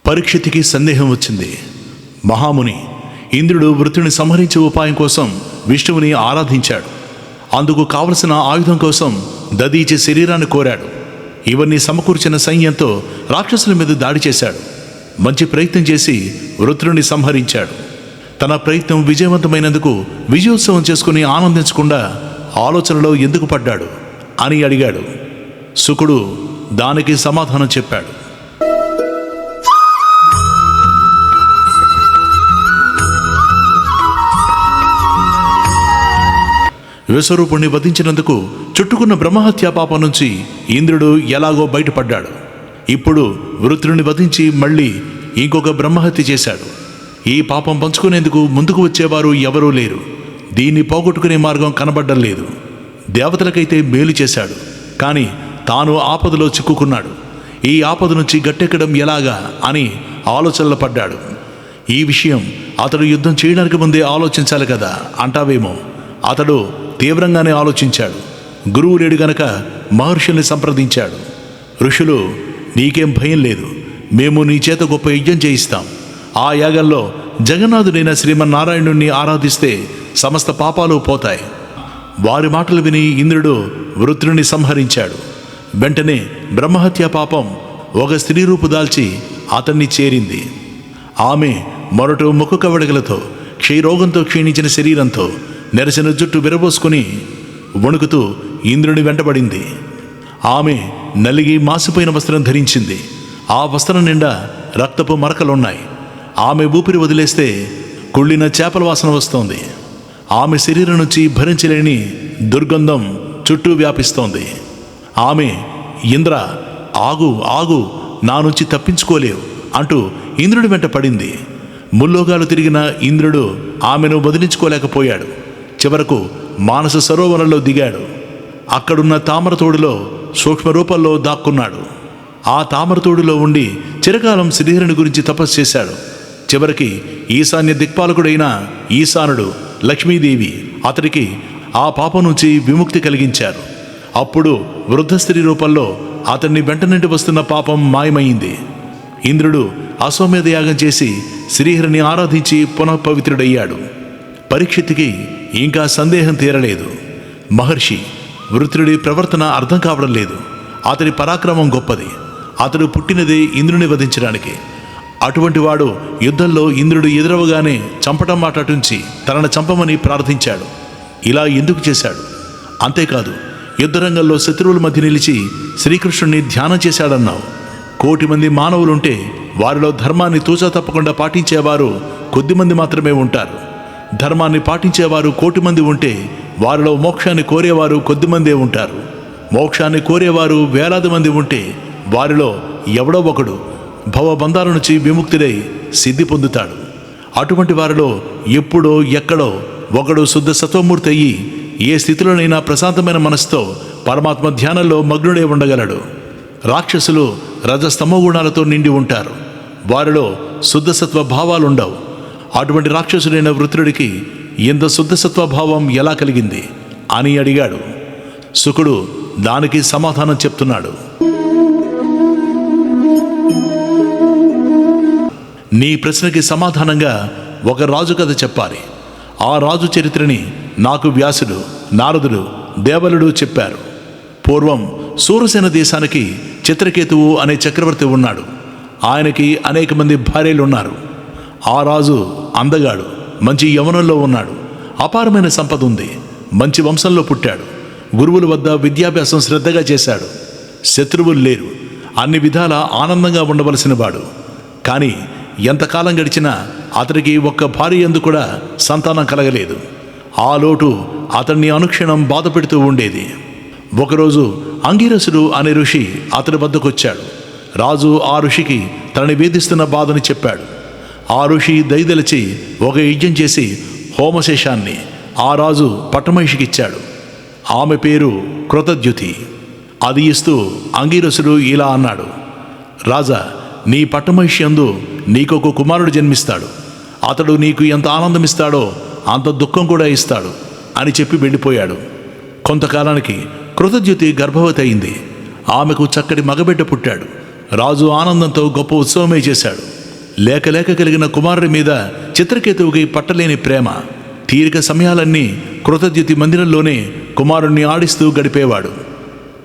పరీక్షిత్తుకి సందేహం వచ్చింది. మహాముని ఇంద్రుడు వృత్రుని సంహరించే ఉపాయం కోసం విష్ణువుని ఆరాధించాడు. అందుకు కావలసిన ఆయుధం కోసం దదీచి శరీరాన్ని కోరాడు. ఇవన్నీ సమకూర్చిన సైన్యంతో రాక్షసుల మీద దాడి చేశాడు. మంచి ప్రయత్నం చేసి వృత్రుని సంహరించాడు. తన ప్రయత్నం విజయవంతమైనందుకు విజయోత్సవం చేసుకుని ఆనందించకుండా ఆలోచనలో ఎందుకు పడ్డాడు అని అడిగాడు. శుకుడు దానికి సమాధానం చెప్పాడు. విశ్వరూపుణ్ణి వధించినందుకు చుట్టుకున్న బ్రహ్మహత్యా పాపం నుంచి ఇంద్రుడు ఎలాగో బయటపడ్డాడు. ఇప్పుడు వృత్రుని వధించి మళ్ళీ ఇంకొక బ్రహ్మహత్య చేశాడు. ఈ పాపం పంచుకునేందుకు ముందుకు వచ్చేవారు ఎవరూ లేరు. దీన్ని పోగొట్టుకునే మార్గం కనబడ్డం లేదు. దేవతలకైతే మేలు చేశాడు, కానీ తాను ఆపదలో చిక్కుకున్నాడు. ఈ ఆపద నుంచి గట్టెక్కడం ఎలాగా అని ఆలోచనలో పడ్డాడు. ఈ విషయం అతడు యుద్ధం చేయడానికి ముందే ఆలోచించాలి కదా అంటావేమో. అతడు తీవ్రంగానే ఆలోచించాడు. గురువు లేడు గనక మహర్షుల్ని సంప్రదించాడు. ఋషులు, నీకేం భయం లేదు, మేము నీ చేత గొప్ప యజ్ఞం చేయిస్తాం. ఆ యాగంలో జగన్నాథుడైన శ్రీమన్నారాయణుణ్ణి ఆరాధిస్తే సమస్త పాపాలు పోతాయి. వారి మాటలు విని ఇంద్రుడు వృత్రుని సంహరించాడు. వెంటనే బ్రహ్మహత్య పాపం ఒక స్త్రీ రూపు దాల్చి అతన్ని చేరింది. ఆమె మొరటు ముఖ కవడగలతో, క్షయరోగంతో క్షీణించిన శరీరంతో, నెరసిన జుట్టు విరబోసుకుని వణుకుతూ ఇంద్రుని వెంటబడింది. ఆమె నలిగి మాసిపోయిన వస్త్రం ధరించింది. ఆ వస్త్రం నిండా రక్తపు మరకలున్నాయి. ఆమె ఊపిరి వదిలేస్తే కుళ్ళిన చేపల వాసన వస్తోంది. ఆమె శరీరం నుంచి భరించలేని దుర్గంధం చుట్టూ వ్యాపిస్తోంది. ఆమె, ఇంద్ర ఆగు ఆగు, నా నుంచి తప్పించుకోలేవు అంటూ ఇంద్రుడి వెంట పడింది. ముల్లోగాలు తిరిగిన ఇంద్రుడు ఆమెను వదిలించుకోలేకపోయాడు. చివరకు మానస సరోవరంలో దిగాడు. అక్కడున్న తామరతోడులో సూక్ష్మ రూపంలో దాక్కున్నాడు. ఆ తామరతోడులో ఉండి చిరకాలం శ్రీహరిని గురించి తపస్సు చేశాడు. చివరికి ఈశాన్య దిక్పాలకుడైన ఈశానుడు, లక్ష్మీదేవి అతడికి ఆ పాపం నుంచి విముక్తి కలిగించారు. అప్పుడు వృద్ధ స్త్రీ రూపంలో అతన్ని వెంట నుండి వస్తున్న పాపం మాయమైంది. ఇంద్రుడు అశ్వమేధ యాగం చేసి శ్రీహరిని ఆరాధించి పునఃపవిత్రుడయ్యాడు. పరీక్షిత్తుకి ఇంకా సందేహం తీరలేదు. మహర్షి వృత్రుడి ప్రవర్తన అర్థం కావడం లేదు. అతడి పరాక్రమం గొప్పది. అతడు పుట్టినదే ఇంద్రుని వధించడానికి. అటువంటి వాడు యుద్ధంలో ఇంద్రుడు ఎదురవగానే చంపటం మాట అటుంచి తనను చంపమని ప్రార్థించాడు. ఇలా ఎందుకు చేశాడు? అంతేకాదు, యుద్ధరంగంలో శత్రువుల మధ్య నిలిచి శ్రీకృష్ణుణ్ణి ధ్యానం చేశాడన్నావు. 1,000,000 మంది మానవులుంటే వారిలో ధర్మాన్ని తూచా తప్పకుండా పాటించేవారు కొద్దిమంది మాత్రమే ఉంటారు. ధర్మాన్ని పాటించేవారు 1,000,000 మంది ఉంటే వారిలో మోక్షాన్ని కోరేవారు కొద్దిమందే ఉంటారు. మోక్షాన్ని కోరేవారు వేలాది మంది ఉంటే వారిలో ఎవడో ఒకడు భవబంధాల నుంచి విముక్తుడై సిద్ధి పొందుతాడు. అటువంటి వారిలో ఎప్పుడో ఎక్కడో ఒకడు శుద్ధ సత్వమూర్తి అయ్యి ఏ స్థితిలోనైనా ప్రశాంతమైన మనసుతో పరమాత్మ ధ్యానంలో మగ్నుడే ఉండగలడు. రాక్షసులు రజస్తమో గుణాలతో నిండి ఉంటారు. వారిలో శుద్ధసత్వ భావాలుండవు. అటువంటి రాక్షసుడైన వృత్రుడికి ఇంత శుద్ధసత్వ భావం ఎలా కలిగింది అని అడిగాడు. శుకుడు దానికి సమాధానం చెప్తున్నాడు. నీ ప్రశ్నకి సమాధానంగా ఒక రాజు కథ చెప్పాలి. ఆ రాజు చరిత్రని నాకు వ్యాసుడు, నారదుడు, దేవలుడు చెప్పారు. పూర్వం సూరసేన దేశానికి చిత్రకేతువు అనే చక్రవర్తి ఉన్నాడు. ఆయనకి అనేక మంది భార్యలున్నారు. ఆ రాజు అందగాడు, మంచి యవ్వనంలో ఉన్నాడు. అపారమైన సంపద ఉంది. మంచి వంశంలో పుట్టాడు. గురువుల వద్ద విద్యాభ్యాసం శ్రద్ధగా చేశాడు. శత్రువులు లేరు. అన్ని విధాల ఆనందంగా ఉండవలసిన వాడు. కానీ ఎంతకాలం గడిచినా అతడికి ఒక్క భార్య యందు కూడా సంతానం కలగలేదు. ఆ లోటు అతన్ని అనుక్షణం బాధ పెడుతూ ఉండేది. ఒకరోజు అంగీరసుడు అనే ఋషి అతడి వద్దకొచ్చాడు. రాజు ఆ ఋషికి తనని వేధిస్తున్న బాధని చెప్పాడు. ఆ ఋషి దయదలిచి ఒక యజ్ఞం చేసి హోమశేషాన్ని ఆ రాజు పట్టమహిషికిచ్చాడు. ఆమె పేరు కృతద్యుతి. అది ఇస్తూ అంగీరసుడు ఇలా అన్నాడు: రాజా, నీ పట్టమహిషి యందు నీకొక కుమారుడు జన్మిస్తాడు. అతడు నీకు ఎంత ఆనందమిస్తాడో అంత దుఃఖం కూడా ఇస్తాడు అని చెప్పి వెళ్ళిపోయాడు. కొంతకాలానికి కృతద్యుతి గర్భవతి అయింది. ఆమెకు చక్కటి మగబిడ్డ పుట్టాడు. రాజు ఆనందంతో గొప్ప ఉత్సవమే చేశాడు. లేక లేక కలిగిన కుమారుడి మీద చిత్రకేతువుకి పట్టలేని ప్రేమ. తీరిక సమయాలన్నీ కృతద్యుతి మందిరంలోనే కుమారుణ్ణి ఆడిస్తూ గడిపేవాడు.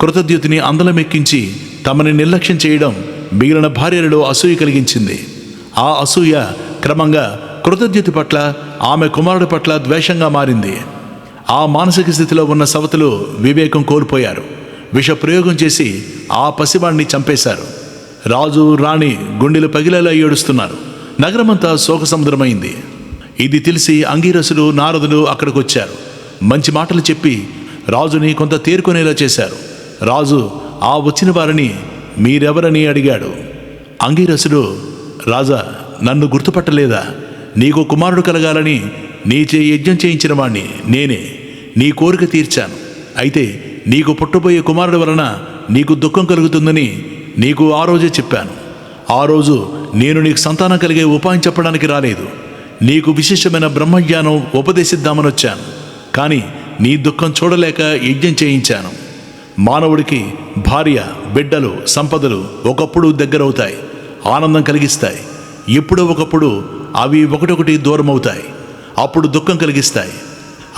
కృతద్యుతిని అందలమెక్కించి తమని నిర్లక్ష్యం చేయడం మిగిలిన భార్యలలో అసూయ కలిగించింది. ఆ అసూయ క్రమంగా కృతద్యుతి పట్ల, ఆమె కుమారుడి పట్ల ద్వేషంగా మారింది. ఆ మానసిక స్థితిలో ఉన్న సవతులు వివేకం కోల్పోయారు. విష ప్రయోగం చేసి ఆ పసివాణ్ణి చంపేశారు. రాజు రాణి గుండెలు పగిలేలా ఏడుస్తున్నారు. నగరమంతా శోకసముద్రమైంది. ఇది తెలిసి అంగీరసుడు నారదుడు అక్కడికి వచ్చారు. మంచి మాటలు చెప్పి రాజుని కొంత తేరుకునేలా చేశారు. రాజు ఆ వచ్చిన వారిని మీరెవరని అడిగాడు. అంగీరసుడు, రాజా, నన్ను గుర్తుపట్టలేదా? నీకు కుమారుడు కలగాలని నీచే యజ్ఞం చేయించిన వాణ్ణి నేనే. నీ కోరిక తీర్చాను. అయితే నీకు పుట్టబోయే కుమారుడు వలన నీకు దుఃఖం కలుగుతుందని నీకు ఆ రోజే చెప్పాను. ఆ రోజు నేను నీకు సంతానం కలిగే ఉపాయం చెప్పడానికి రాలేదు. నీకు విశేషమైన బ్రహ్మజ్ఞానం ఉపదేశిద్దామని వచ్చాను. కానీ నీ దుఃఖం చూడలేక యజ్ఞం చేయించాను. మానవుడికి భార్య, బిడ్డలు, సంపదలు ఒకప్పుడు దగ్గరవుతాయి, ఆనందం కలిగిస్తాయి. ఎప్పుడో ఒకప్పుడు అవి ఒకటొకటి దూరం అవుతాయి, అప్పుడు దుఃఖం కలిగిస్తాయి.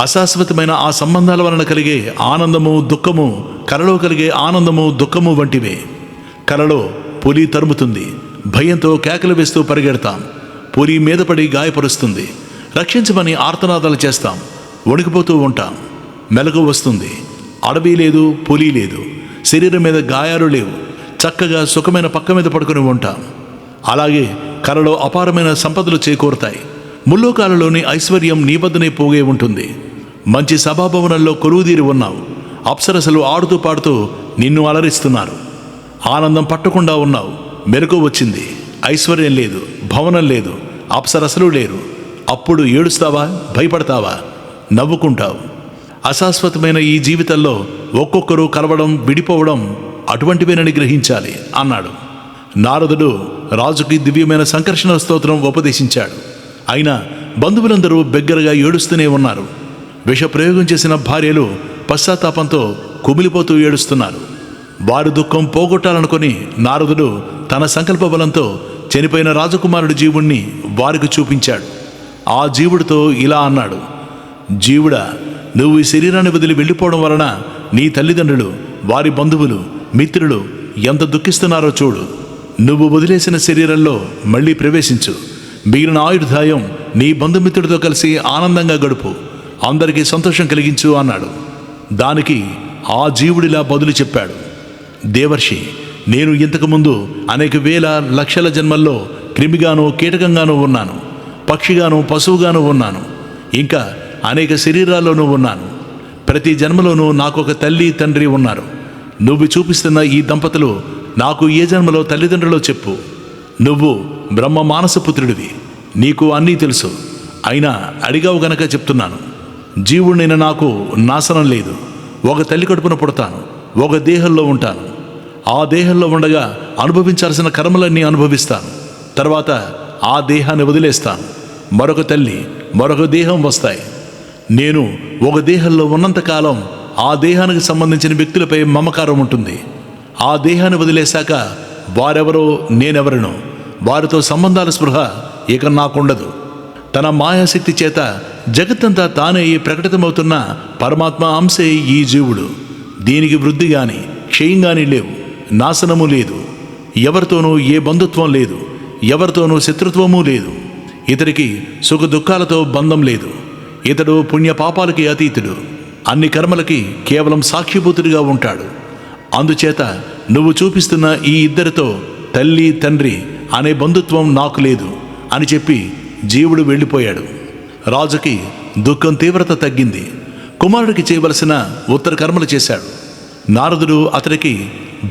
అశాశ్వతమైన ఆ సంబంధాల వలన కలిగే ఆనందము, దుఃఖము కలలో కలిగే ఆనందము, దుఃఖము వంటివే. కలలో పులి తరుముతుంది, భయంతో కేకలు వేస్తూ పరిగెడతాం. పులి మీద పడి గాయపరుస్తుంది, రక్షించమని ఆర్తనాదాలు చేస్తాం, వణికిపోతూ ఉంటాం. మెలకు వస్తుంది, అడవి లేదు, పులి లేదు, శరీరం మీద గాయాలు లేవు, చక్కగా సుఖమైన పక్క మీద పడుకుని ఉంటాం. అలాగే కలలో అపారమైన సంపదలు చేకూరుతాయి. ముల్లోకాలలోని ఐశ్వర్యం నీ వద్దనే పోగే ఉంటుంది. మంచి సభాభవనంలో కొలువుదీరి ఉన్నావు. అప్సరసలు ఆడుతూ పాడుతూ నిన్ను అలరిస్తున్నారు. ఆనందం పట్టకుండా ఉన్నావు. మెలకు వచ్చింది, ఐశ్వర్యం లేదు, భవనం లేదు, అప్సరసలు లేరు. అప్పుడు ఏడుస్తావా? భయపడతావా? నవ్వుకుంటావు. అశాశ్వతమైన ఈ జీవితంలో ఒక్కొక్కరు కలవడం, విడిపోవడం అటువంటివేనని గ్రహించాలి అన్నాడు. నారదుడు రాజుకి దివ్యమైన సంకర్షణ స్తోత్రం ఉపదేశించాడు. అయినా బంధువులందరూ బిగ్గరగా ఏడుస్తూనే ఉన్నారు. విషప్రయోగం చేసిన భార్యలు పశ్చాత్తాపంతో కుమిలిపోతూ ఏడుస్తున్నారు. వారి దుఃఖం పోగొట్టాలనుకొని నారదుడు తన సంకల్ప బలంతో చనిపోయిన రాజకుమారుడి జీవుణ్ణి వారికి చూపించాడు. ఆ జీవుడితో ఇలా అన్నాడు: జీవుడా, నువ్వు ఈ శరీరాన్ని వదిలి వెళ్ళిపోవడం వలన నీ తల్లిదండ్రులు, వారి బంధువులు, మిత్రులు ఎంత దుఃఖిస్తున్నారో చూడు. నువ్వు వదిలేసిన శరీరంలో మళ్ళీ ప్రవేశించు. మిగిలిన ఆయుర్దాయం నీ బంధుమిత్రుడితో కలిసి ఆనందంగా గడుపు, అందరికీ సంతోషం కలిగించు అన్నాడు. దానికి ఆ జీవుడిలా బదులు చెప్పాడు: దేవర్షి, నేను ఇంతకుముందు అనేక వేల లక్షల జన్మల్లో క్రిమిగాను, కీటకంగానూ ఉన్నాను, పక్షిగాను, పశువుగాను ఉన్నాను, ఇంకా అనేక శరీరాల్లోనూ ఉన్నాను. ప్రతి జన్మలోనూ నాకొక తల్లి, తండ్రి ఉన్నారు. నువ్వు చూపిస్తున్న ఈ దంపతులు నాకు ఏ జన్మలో తల్లిదండ్రులో చెప్పు. నువ్వు బ్రహ్మ మానసపుత్రుడివి, నీకు అన్నీ తెలుసు. అయినా అడిగావు గనక చెప్తున్నాను. జీవుడినైన నాకు నాశనం లేదు. ఒక తల్లి కడుపున పుడతాను, ఒక దేహంలో ఉంటాను. ఆ దేహంలో ఉండగా అనుభవించాల్సిన కర్మలన్నీ అనుభవిస్తాను. తర్వాత ఆ దేహాన్ని వదిలేస్తాను. మరొక తల్లి, మరొక దేహం వస్తాయి. నేను ఒక దేహంలో ఉన్నంతకాలం ఆ దేహానికి సంబంధించిన వ్యక్తులపై మమకారం ఉంటుంది. ఆ దేహాన్ని వదిలేశాక వారెవరో, నేనెవరనో, వారితో సంబంధాల స్పృహ ఇక నాకుండదు. తన మాయాశక్తి చేత జగత్తంతా తానే ప్రకటితమవుతున్న పరమాత్మ అంశే ఈ జీవుడు. దీనికి వృద్ధి కానీ, క్షయం కానీ లేవు, నాశనము లేదు. ఎవరితోనూ ఏ బంధుత్వం లేదు, ఎవరితోనూ శత్రుత్వము లేదు. ఇతడికి సుఖ దుఃఖాలతో బంధం లేదు. ఇతడు పుణ్యపాపాలకి అతీతుడు, అన్ని కర్మలకి కేవలం సాక్షిభూతుడిగా ఉంటాడు. అందుచేత నువ్వు చూపిస్తున్న ఈ ఇద్దరితో తల్లి, తండ్రి అనే బంధుత్వం నాకు లేదు అని చెప్పి జీవుడు వెళ్ళిపోయాడు. రాజుకి దుఃఖం తీవ్రత తగ్గింది. కుమారుడికి చేయవలసిన ఉత్తర కర్మలు చేశాడు. నారదుడు అతడికి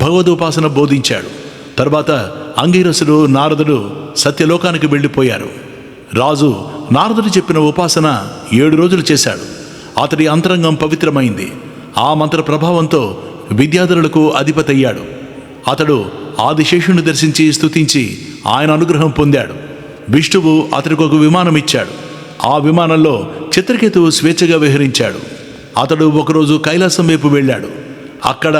భగవదోపాసన బోధించాడు. తర్వాత అంగీరసుడు, నారదుడు సత్యలోకానికి వెళ్ళిపోయారు. రాజు నారదుడు చెప్పిన ఉపాసన 7 రోజులు చేశాడు. అతడి అంతరంగం పవిత్రమైంది. ఆ మంత్ర ప్రభావంతో విద్యాధరులకు అధిపతయ్యాడు. అతడు ఆదిశేషుని దర్శించి స్తుతించి ఆయన అనుగ్రహం పొందాడు. విష్ణువు అతడికి ఒక విమానం ఇచ్చాడు. ఆ విమానంలో చిత్రకేతువు స్వేచ్ఛగా విహరించాడు. అతడు ఒకరోజు కైలాసం వైపు వెళ్ళాడు. అక్కడ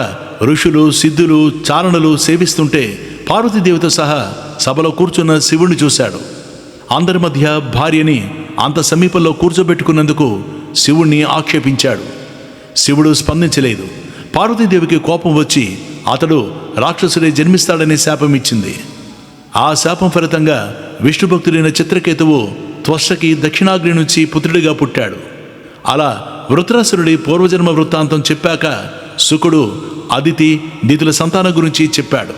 ఋషులు, సిద్ధులు, చారణులు సేవిస్తుంటే పార్వతీదేవితో సహా సభలో కూర్చున్న శివుణ్ణి చూశాడు. అందరి మధ్య భార్యని అంత సమీపంలో కూర్చోబెట్టుకున్నందుకు శివుణ్ణి ఆక్షేపించాడు. శివుడు స్పందించలేదు. పార్వతీదేవికి కోపం వచ్చి అతడు రాక్షసుడే జన్మిస్తాడని శాపం ఇచ్చింది. ఆ శాపం ఫలితంగా విష్ణుభక్తుడైన చిత్రకేతువు త్వష్టకి దక్షిణాగ్ని నుంచి పుత్రుడిగా పుట్టాడు. అలా వృత్రాసురుడి పూర్వజన్మ వృత్తాంతం చెప్పాక శుకుడు అదితి దితుల సంతానం గురించి చెప్పాడు.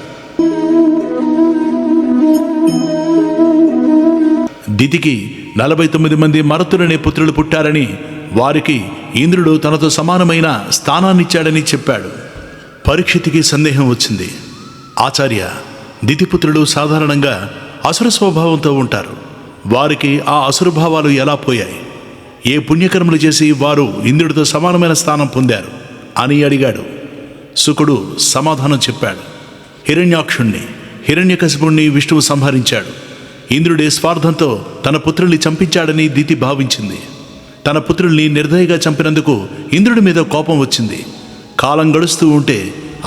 దితికి 49 మంది మరుతులనే పుత్రులు పుట్టారని, వారికి ఇంద్రుడు తనతో సమానమైన స్థానాన్నిచ్చాడని చెప్పాడు. పరీక్షిత్తుకి సందేహం వచ్చింది. ఆచార్య, దితిపుత్రులు సాధారణంగా అసుర స్వభావంతో ఉంటారు. వారికి ఆ అసురభావాలు ఎలా పోయాయి? ఏ పుణ్యకర్మలు చేసి వారు ఇంద్రుడితో సమానమైన స్థానం పొందారు అని అడిగాడు. శుకుడు సమాధానం చెప్పాడు. హిరణ్యాక్షుణ్ణి, హిరణ్యకశిపుణ్ణి విష్ణువు సంహరించాడు. ఇంద్రుడే స్వార్థంతో తన పుత్రుల్ని చంపించాడని దితి భావించింది. తన పుత్రుల్ని నిర్దయగా చంపినందుకు ఇంద్రుడి మీద కోపం వచ్చింది. కాలం గడుస్తూ ఉంటే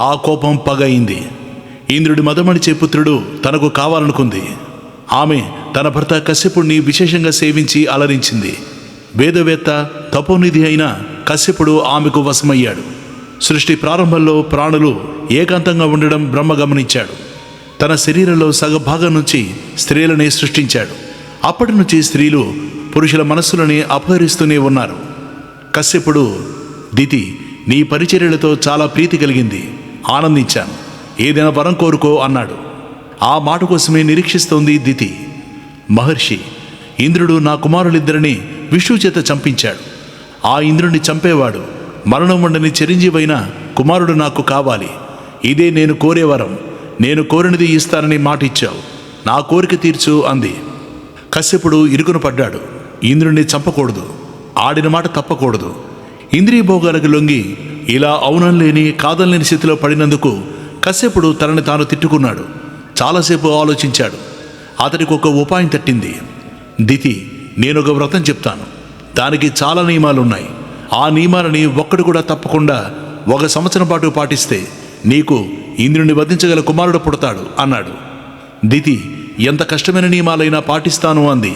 ఆ కోపం పగ అయింది. ఇంద్రుడి మదమణిచే పుత్రుడు తనకు కావాలనుకుంది. ఆమె తన భర్త కశ్యపుణ్ణి విశేషంగా సేవించి అలరించింది. వేదవేత్త తపోనిధి అయిన కశ్యపుడు ఆమెకు వశమయ్యాడు. సృష్టి ప్రారంభంలో ప్రాణులు ఏకాంతంగా ఉండడం బ్రహ్మ గమనించాడు. తన శరీరంలో సగభాగం నుంచి స్త్రీలని సృష్టించాడు. అప్పటి నుంచి స్త్రీలు పురుషుల మనస్సులని అపహరిస్తూనే ఉన్నారు. కశ్యపుడు, దితి, నీ పరిచర్యలతో చాలా ప్రీతి కలిగింది, ఆనందించాను, ఏదైనా వరం కోరుకో అన్నాడు. ఆ మాట కోసమే నిరీక్షిస్తోంది దితి. మహర్షి, ఇంద్రుడు నా కుమారులిద్దరిని విష్ణువు చేత చంపించాడు. ఆ ఇంద్రుడిని చంపేవాడు మరణం వండని చిరంజీవైన కుమారుడు నాకు కావాలి. ఇదే నేను కోరే వరం. నేను కోరినది ఇస్తానని మాటిచ్చావు. నా కోరిక తీర్చు అంది. కశ్యపుడు ఇరుకున పడ్డాడు. ఇంద్రుడిని చంపకూడదు, ఆడిన మాట తప్పకూడదు. ఇంద్రియ భోగాలకు లొంగి ఇలా అవునం లేని కాదనలేని స్థితిలో పడినందుకు కశ్యపుడు తనని తాను తిట్టుకున్నాడు. చాలాసేపు ఆలోచించాడు. అతడికి ఒక ఉపాయం తట్టింది. దితి, నేనొక వ్రతం చెప్తాను. దానికి చాలా నియమాలున్నాయి. ఆ నియమాలని ఒక్కడు కూడా తప్పకుండా 1 సంవత్సరం పాటు పాటిస్తే నీకు ఇంద్రుని వధించగల కుమారుడు పుడతాడు అన్నాడు. దితి, ఎంత కష్టమైన నియమాలైనా పాటిస్తాను అంది.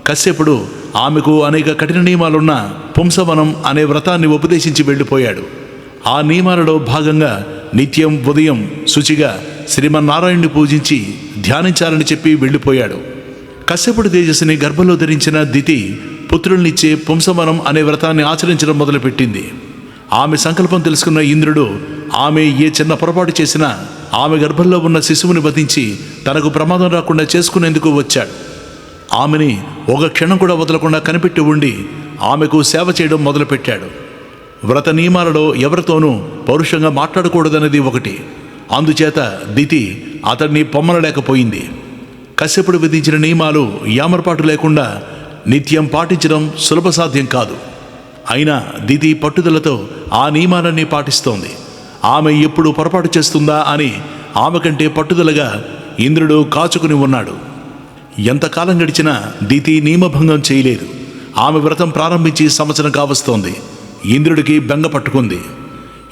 కశ్యపుడు ఆమెకు అనేక కఠిన నియమాలున్న పుంసవనం అనే వ్రతాన్ని ఉపదేశించి వెళ్ళిపోయాడు. ఆ నియమాలలో భాగంగా నిత్యం ఉదయం శుచిగా శ్రీమన్నారాయణుని పూజించి ధ్యానించాలని చెప్పి వెళ్ళిపోయాడు. కశ్యపుడి తేజస్సుని గర్భంలో ధరించిన దితి పుత్రుల్నిచ్చే పుంసవనం అనే వ్రతాన్ని ఆచరించడం మొదలుపెట్టింది. ఆమె సంకల్పం తెలుసుకున్న ఇంద్రుడు ఆమె ఏ చిన్న పొరపాటు చేసినా ఆమె గర్భంలో ఉన్న శిశువుని వధించి తనకు ప్రమాదం రాకుండా చేసుకునేందుకు వచ్చాడు. ఆమెని ఒక క్షణం కూడా వదలకుండా కనిపెట్టి ఉండి ఆమెకు సేవ చేయడం మొదలుపెట్టాడు. వ్రత నియమాలలో ఎవరితోనూ పౌరుషంగా మాట్లాడకూడదనేది ఒకటి. అందుచేత దితి అతడిని పొమ్మనలేకపోయింది. కశ్యపుడు విధించిన నియమాలు యామరపాటు లేకుండా నిత్యం పాటించడం సులభ సాధ్యం కాదు. అయినా దితి పట్టుదలతో ఆ నియమాలన్నీ పాటిస్తోంది. ఆమె ఎప్పుడు పొరపాటు చేస్తుందా అని ఆమె కంటే పట్టుదలగా ఇంద్రుడు కాచుకుని ఉన్నాడు. ఎంతకాలం గడిచినా దితి నియమభంగం చేయలేదు. ఆమె వ్రతం ప్రారంభించి సంవత్సరం కావస్తోంది. ఇంద్రుడికి బెంగ పట్టుకుంది.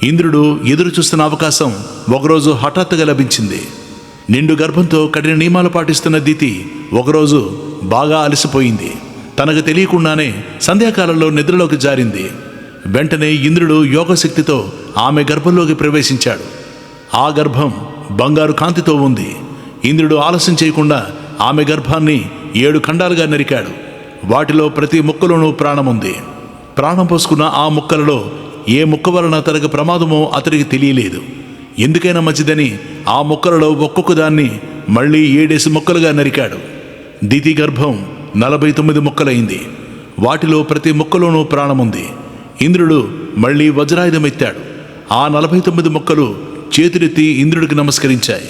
ఇంద్రుడు ఎదురు చూస్తున్న అవకాశం ఒకరోజు హఠాత్తుగా లభించింది. నిండు గర్భంతో కఠిన నియమాలు పాటిస్తున్న దితి ఒకరోజు బాగా అలసిపోయింది. తనకు తెలియకుండానే సంధ్యాకాలంలో నిద్రలోకి జారింది. వెంటనే ఇంద్రుడు యోగశక్తితో ఆమె గర్భంలోకి ప్రవేశించాడు. ఆ గర్భం బంగారు కాంతితో ఉంది. ఇంద్రుడు ఆలస్యం చేయకుండా ఆమె గర్భాన్ని 7 ఖండాలుగా నరికాడు. వాటిలో ప్రతి ముక్కలోనూ ప్రాణముంది. ప్రాణం పోసుకున్న ఆ ముక్కలలో ఏ ముక్క వలన తనకు ప్రమాదమో అతడికి తెలియలేదు. ఎందుకైనా మంచిదని ఆ ముక్కలలో ఒక్కొక్క దాన్ని మళ్ళీ 7 ముక్కలుగా నరికాడు. దితి గర్భం 49 ముక్కలైంది. వాటిలో ప్రతి ముక్కలోనూ ప్రాణముంది. ఇంద్రుడు మళ్ళీ వజ్రాయుధం ఎత్తాడు. ఆ 49 ముక్కలు చేతులెత్తి ఇంద్రుడికి నమస్కరించాయి.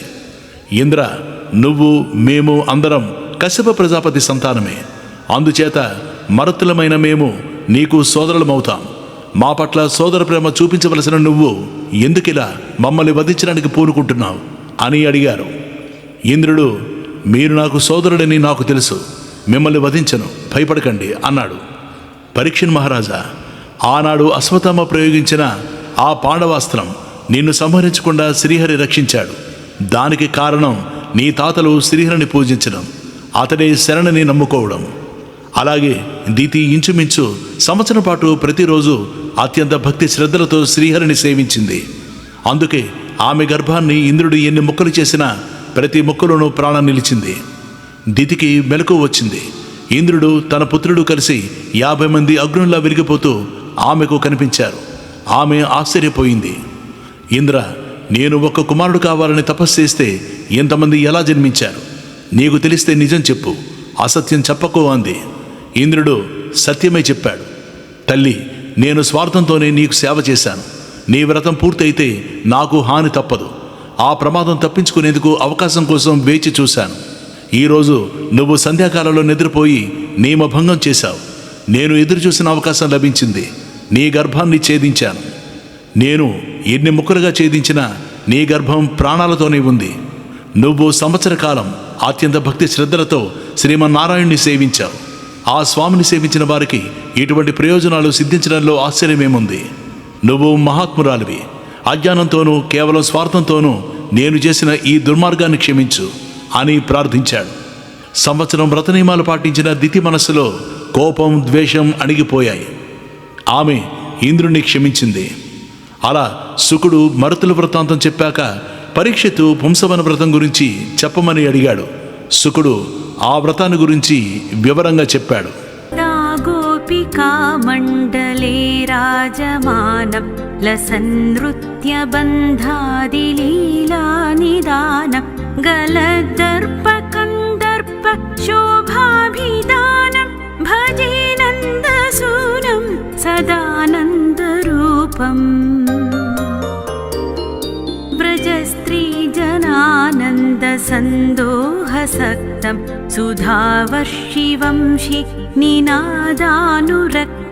ఇంద్ర, నువ్వు మేము అందరం కశ్యప ప్రజాపతి సంతానమే. అందుచేత మరుతులమైన మేము నీకు సోదరులమవుతాం. మా పట్ల సోదర ప్రేమ చూపించవలసిన నువ్వు ఎందుకిలా మమ్మల్ని వధించడానికి పూనుకుంటున్నావు అని అడిగారు. ఇంద్రుడు, మీరు నాకు సోదరుడని నాకు తెలుసు, మిమ్మల్ని వధించను, భయపడకండి అన్నాడు. పరీక్షణ్ మహారాజా, ఆనాడు అశ్వత్థామ ప్రయోగించిన ఆ పాండవాస్త్రం నిన్ను సంహరించకుండా శ్రీహరి రక్షించాడు. దానికి కారణం నీ తాతలు శ్రీహరిని పూజించడం, అతడే శరణని నమ్ముకోవడం. అలాగే దితి ఇంచుమించు సంవత్సరం పాటు ప్రతిరోజు అత్యంత భక్తి శ్రద్ధలతో శ్రీహరిని సేవించింది. అందుకే ఆమె గర్భాన్ని ఇంద్రుడు ఎన్ని ముక్కలు చేసినా ప్రతి ముక్కలోనూ ప్రాణం నిలిచింది. దితికి మెలకువ వచ్చింది. ఇంద్రుడు తన పుత్రుడు కలిసి 50 మంది అగ్నుల్లా వెలిగిపోతూ ఆమెకు కనిపించారు. ఆమె ఆశ్చర్యపోయింది. ఇంద్ర, నేను ఒక్క కుమారుడు కావాలని తపస్సు చేస్తే ఎంతమంది ఎలా జన్మించారు? నీకు తెలిస్తే నిజం చెప్పు, అసత్యం చెప్పకు అంది. ఇంద్రుడు సత్యమే చెప్పాడు. తల్లి, నేను స్వార్థంతోనే నీకు సేవ చేశాను. నీ వ్రతం పూర్తయితే నాకు హాని తప్పదు. ఆ ప్రమాదం తప్పించుకునేందుకు అవకాశం కోసం వేచి చూశాను. ఈరోజు నువ్వు సంధ్యాకాలంలో నిద్రపోయి నియమభంగం చేశావు. నేను ఎదురు చూసిన అవకాశం లభించింది. నీ గర్భాన్ని ఛేదించాను. నేను ఎన్ని ముక్కలుగా ఛేదించినా నీ గర్భం ప్రాణాలతోనే ఉంది. నువ్వు సంవత్సర కాలం అత్యంత భక్తి శ్రద్ధలతో శ్రీమన్నారాయణుని సేవించావు. ఆ స్వామిని సేవించిన వారికి ఇటువంటి ప్రయోజనాలు సిద్ధించడంలో ఆశ్చర్యమేముంది? నువ్వు మహాత్మురాలివి. అజ్ఞానంతోనూ కేవలం స్వార్థంతోనూ నేను చేసిన ఈ దుర్మార్గాన్ని క్షమించు అని ప్రార్థించాడు. సంవత్సరం వ్రత నియమాలు పాటించిన దితి మనస్సులో కోపం, ద్వేషం అణిగిపోయాయి. ఆమె ఇంద్రుణ్ణి క్షమించింది. అలా శుకుడు మరుతుల వృత్తాంతం చెప్పాక పరీక్షిత్తు పుంసవన వ్రతం గురించి చెప్పమని అడిగాడు. శుకుడు ఆ వ్రతాన్ని గురించి వివరంగా చెప్పాడు. గోపికా మండలే రాజమానం లసనృత్య బంధాదిలీలా నిదానం గలదర్ప కందర్ప శోభాభిదానం భజే నందసూనం సదానందరూపం వ్రజస్త్రీ జనానంద సందోహసక్తం సుధావర్షి వంశి నినాదానురక్తం